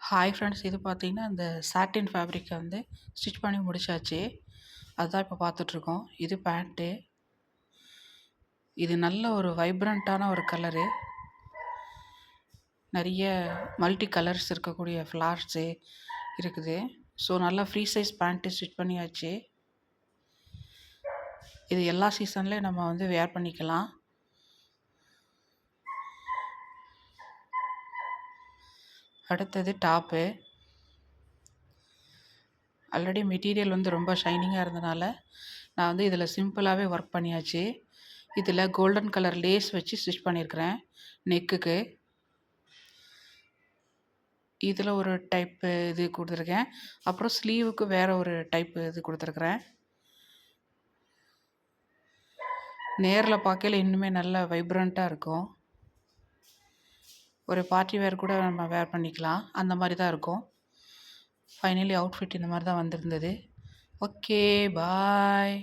Hi friends, இது பார்த்தீங்கன்னா இந்த சாட்டின் ஃபேப்ரிக்கை வந்து ஸ்டிச் பண்ணி முடிச்சாச்சு. அதுதான் இப்போ பார்த்துட்ருக்கோம். இது பேண்ட்டு. இது நல்ல ஒரு வைப்ரண்ட்டான ஒரு கலரு. நிறைய மல்டி கலர்ஸ் இருக்கக்கூடிய ஃப்ளார்ஸு இருக்குது. ஸோ நல்லா ஃப்ரீ சைஸ் பேண்ட்டு ஸ்டிச் பண்ணியாச்சு. இது எல்லா சீசன்லேயும் நம்ம வந்து வேர் பண்ணிக்கலாம். அடுத்தது டாப்பு. ஆல்ரெடி மெட்டீரியல் வந்து ரொம்ப ஷைனிங்காக இருந்தனால நான் வந்து இதில் சிம்பிளாகவே ஒர்க் பண்ணியாச்சு. இதில் கோல்டன் கலர் லேஸ் வச்சு ஸ்டிச் பண்ணியிருக்கிறேன் நெக்குக்கு. இதில் ஒரு டைப்பு இது கொடுத்துருக்கேன். அப்புறம் ஸ்லீவுக்கு வேறு ஒரு டைப்பு இது கொடுத்துருக்குறேன். நேரில் பார்க்கையில இன்னுமே நல்ல வைப்ரண்ட்டாக இருக்கும். ஒரு பார்ட்டி வேர் கூட நம்ம வேர் பண்ணிக்கலாம். அந்த மாதிரி தான் இருக்கும். ஃபைனலி அவுட்ஃபிட் இந்த மாதிரி தான் வந்திருந்தது. ஓகே, பாய்.